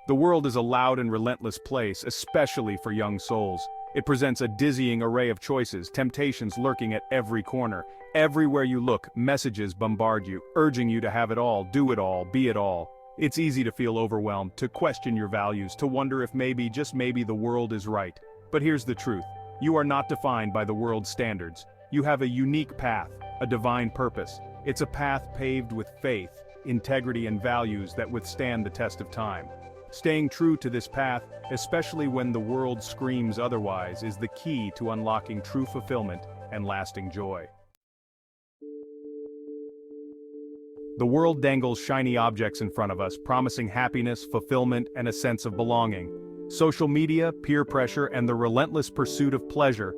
The world is a loud and relentless place, especially for young souls. It presents a dizzying array of choices, temptations lurking at every corner. Everywhere you look, messages bombard you, urging you to have it all, do it all, be it all. It's easy to feel overwhelmed, to question your values, to wonder if maybe, just maybe, the world is right. But here's the truth. You are not defined by the world's standards. You have a unique path, a divine purpose. It's a path paved with faith, integrity, and values that withstand the test of time. Staying true to this path, especially when the world screams otherwise, is the key to unlocking true fulfillment and lasting joy. The world dangles shiny objects in front of us, promising happiness, fulfillment, and a sense of belonging. Social media, peer pressure, and the relentless pursuit of pleasure.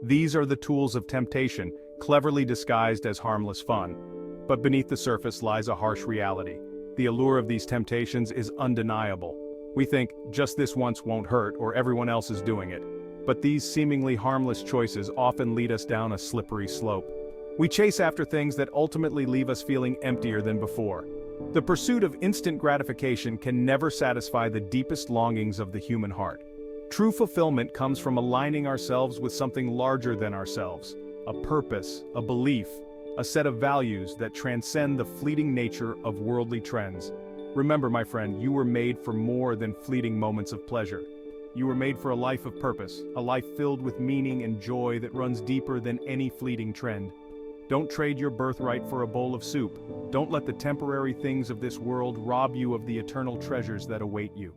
These are the tools of temptation, cleverly disguised as harmless fun. But beneath the surface lies a harsh reality. The allure of these temptations is undeniable. We think, just this once won't hurt, or everyone else is doing it. But these seemingly harmless choices often lead us down a slippery slope. We chase after things that ultimately leave us feeling emptier than before. The pursuit of instant gratification can never satisfy the deepest longings of the human heart. True fulfillment comes from aligning ourselves with something larger than ourselves, a purpose, a belief, a set of values that transcend the fleeting nature of worldly trends. Remember, my friend, you were made for more than fleeting moments of pleasure. You were made for a life of purpose, a life filled with meaning and joy that runs deeper than any fleeting trend. Don't trade your birthright for a bowl of soup. Don't let the temporary things of this world rob you of the eternal treasures that await you.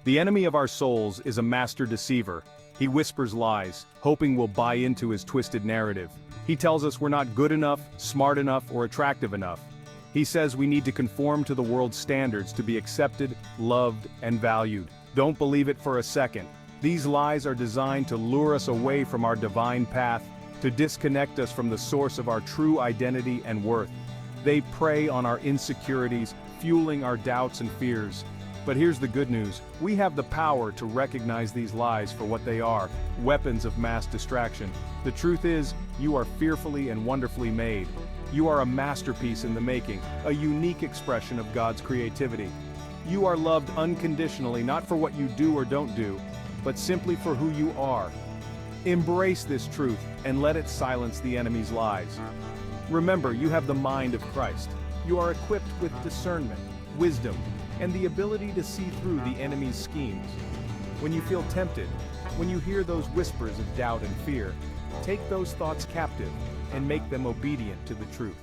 The enemy of our souls is a master deceiver. He whispers lies, hoping we'll buy into his twisted narrative. He tells us we're not good enough, smart enough, or attractive enough. He says we need to conform to the world's standards to be accepted, loved, and valued. Don't believe it for a second. These lies are designed to lure us away from our divine path, to disconnect us from the source of our true identity and worth. They prey on our insecurities, fueling our doubts and fears. But here's the good news. We have the power to recognize these lies for what they are, weapons of mass distraction. The truth is, you are fearfully and wonderfully made. You are a masterpiece in the making, a unique expression of God's creativity. You are loved unconditionally, not for what you do or don't do, but simply for who you are. Embrace this truth and let it silence the enemy's lies. Remember, you have the mind of Christ. You are equipped with discernment, wisdom, and the ability to see through the enemy's schemes. When you feel tempted, when you hear those whispers of doubt and fear, take those thoughts captive and make them obedient to the truth.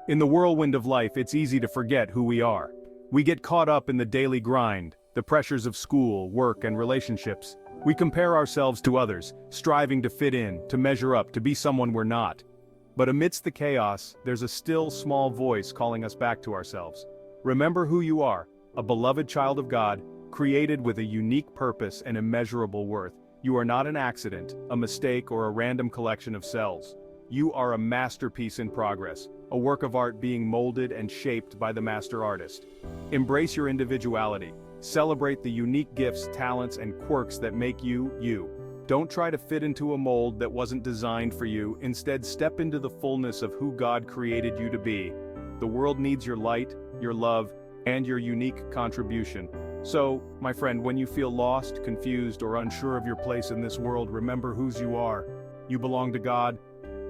In the whirlwind of life, it's easy to forget who we are. We get caught up in the daily grind, the pressures of school, work, and relationships. We compare ourselves to others, striving to fit in, to measure up, to be someone we're not. But amidst the chaos, there's a still small voice calling us back to ourselves. Remember who you are, a beloved child of God, created with a unique purpose and immeasurable worth. You are not an accident, a mistake, or a random collection of cells. You are a masterpiece in progress, a work of art being molded and shaped by the master artist. Embrace your individuality. Celebrate the unique gifts, talents, and quirks that make you, you. Don't try to fit into a mold that wasn't designed for you. Instead, step into the fullness of who God created you to be. The world needs your light, your love, and your unique contribution. So, my friend, when you feel lost, confused, or unsure of your place in this world, remember whose you are. You belong to God,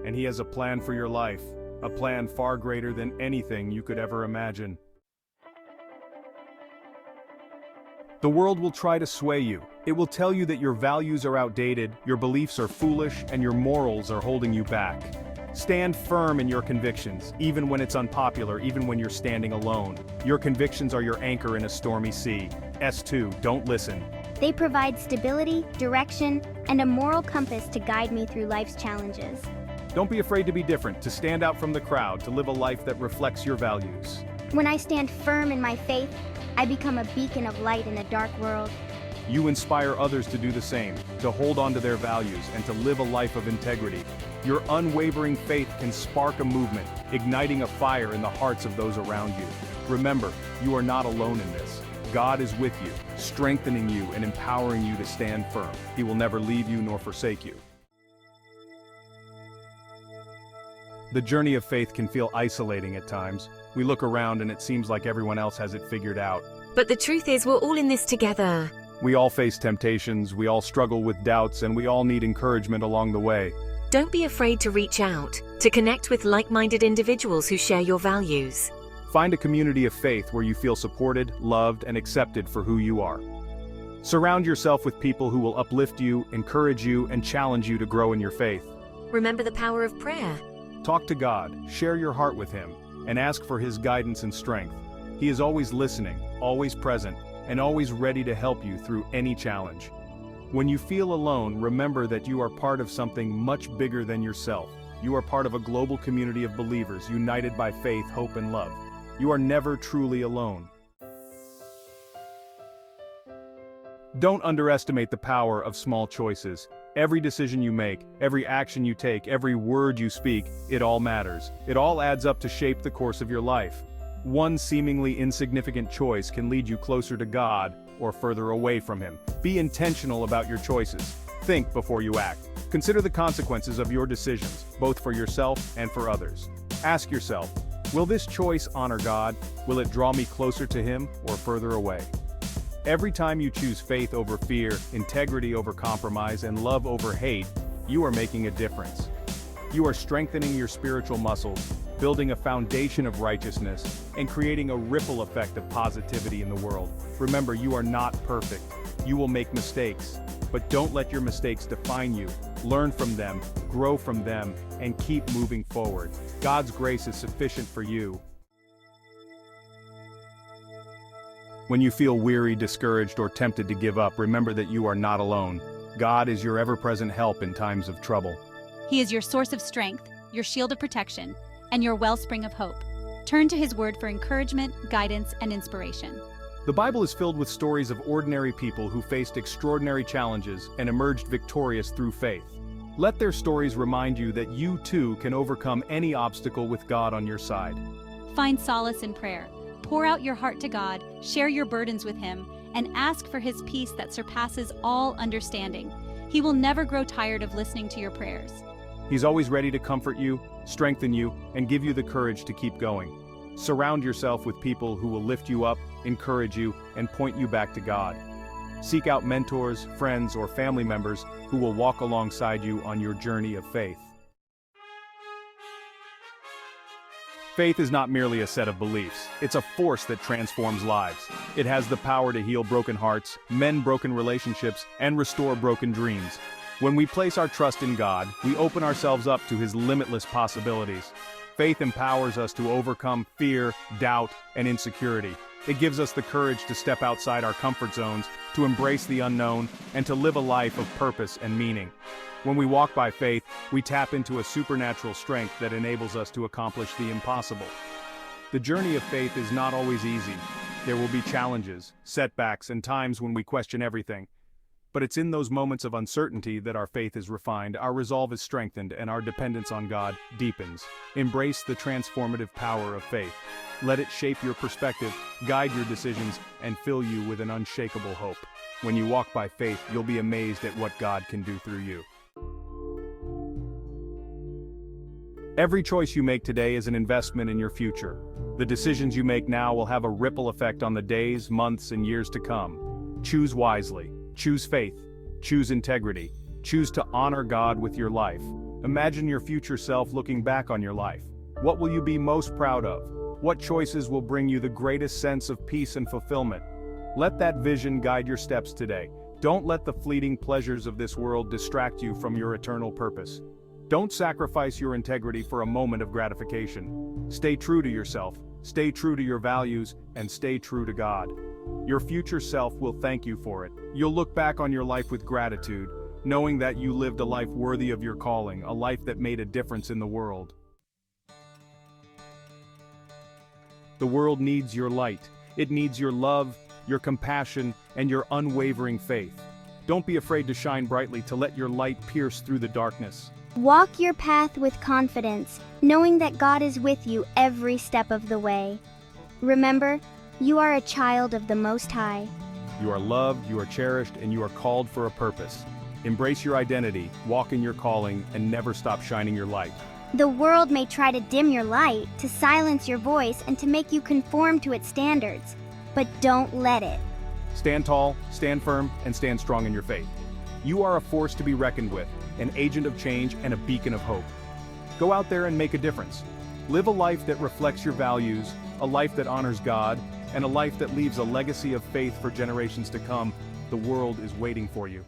and He has a plan for your life, a plan far greater than anything you could ever imagine. The world will try to sway you. It will tell you that your values are outdated, your beliefs are foolish, and your morals are holding you back. Stand firm in your convictions, even when it's unpopular, even when you're standing alone. Your convictions are your anchor in a stormy sea. S2, don't listen. They provide stability, direction, and a moral compass to guide me through life's challenges. Don't be afraid to be different, to stand out from the crowd, to live a life that reflects your values. When I stand firm in my faith, I become a beacon of light in a dark world. You inspire others to do the same, to hold on to their values, and to live a life of integrity. Your unwavering faith can spark a movement, igniting a fire in the hearts of those around you. Remember, you are not alone in this. God is with you, strengthening you and empowering you to stand firm. He will never leave you nor forsake you. The journey of faith can feel isolating at times. We look around and it seems like everyone else has it figured out. But the truth is, we're all in this together. We all face temptations, we all struggle with doubts, and we all need encouragement along the way. Don't be afraid to reach out, to connect with like-minded individuals who share your values. Find a community of faith where you feel supported, loved, and accepted for who you are. Surround yourself with people who will uplift you, encourage you, and challenge you to grow in your faith. Remember the power of prayer. Talk to God, share your heart with Him, and ask for His guidance and strength. He is always listening, always present, and always ready to help you through any challenge. When you feel alone, remember that you are part of something much bigger than yourself. You are part of a global community of believers united by faith, hope, and love. You are never truly alone. Don't underestimate the power of small choices. Every decision you make, every action you take, every word you speak, it all matters. It all adds up to shape the course of your life. One seemingly insignificant choice can lead you closer to God or further away from Him. Be intentional about your choices. Think before you act. Consider the consequences of your decisions, both for yourself and for others. Ask yourself, will this choice honor God? Will it draw me closer to Him or further away? Every time you choose faith over fear, integrity over compromise, and love over hate, you are making a difference. You are strengthening your spiritual muscles, building a foundation of righteousness, and creating a ripple effect of positivity in the world. Remember, you are not perfect. You will make mistakes, but don't let your mistakes define you. Learn from them, grow from them, and keep moving forward. God's grace is sufficient for you. When you feel weary, discouraged, or tempted to give up, remember that you are not alone. God is your ever-present help in times of trouble. He is your source of strength, your shield of protection, and your wellspring of hope. Turn to His word for encouragement, guidance, and inspiration. The Bible is filled with stories of ordinary people who faced extraordinary challenges and emerged victorious through faith. Let their stories remind you that you too can overcome any obstacle with God on your side. Find solace in prayer. Pour out your heart to God, share your burdens with Him, and ask for His peace that surpasses all understanding. He will never grow tired of listening to your prayers. He's always ready to comfort you, strengthen you, and give you the courage to keep going. Surround yourself with people who will lift you up, encourage you, and point you back to God. Seek out mentors, friends, or family members who will walk alongside you on your journey of faith. Faith is not merely a set of beliefs. It's a force that transforms lives. It has the power to heal broken hearts, mend broken relationships, and restore broken dreams. When we place our trust in God, we open ourselves up to His limitless possibilities. Faith empowers us to overcome fear, doubt, and insecurity. It gives us the courage to step outside our comfort zones, to embrace the unknown, and to live a life of purpose and meaning. When we walk by faith, we tap into a supernatural strength that enables us to accomplish the impossible. The journey of faith is not always easy. There will be challenges, setbacks, and times when we question everything. But it's in those moments of uncertainty that our faith is refined, our resolve is strengthened, and our dependence on God deepens. Embrace the transformative power of faith. Let it shape your perspective, guide your decisions, and fill you with an unshakable hope. When you walk by faith, you'll be amazed at what God can do through you. Every choice you make today is an investment in your future. The decisions you make now will have a ripple effect on the days, months, and years to come. Choose wisely. Choose faith. Choose integrity. Choose to honor God with your life. Imagine your future self looking back on your life. What will you be most proud of? What choices will bring you the greatest sense of peace and fulfillment? Let that vision guide your steps today. Don't let the fleeting pleasures of this world distract you from your eternal purpose. Don't sacrifice your integrity for a moment of gratification. Stay true to yourself, stay true to your values, and stay true to God. Your future self will thank you for it. You'll look back on your life with gratitude, knowing that you lived a life worthy of your calling, a life that made a difference in the world. The world needs your light. It needs your love, your compassion, and your unwavering faith. Don't be afraid to shine brightly, to let your light pierce through the darkness. Walk your path with confidence, knowing that God is with you every step of the way. Remember, you are a child of the Most High. You are loved, you are cherished, and you are called for a purpose. Embrace your identity, walk in your calling, and never stop shining your light. The world may try to dim your light, to silence your voice, and to make you conform to its standards. But don't let it. Stand tall, stand firm, and stand strong in your faith. You are a force to be reckoned with, an agent of change and a beacon of hope. Go out there and make a difference. Live a life that reflects your values, a life that honors God, and a life that leaves a legacy of faith for generations to come. The world is waiting for you.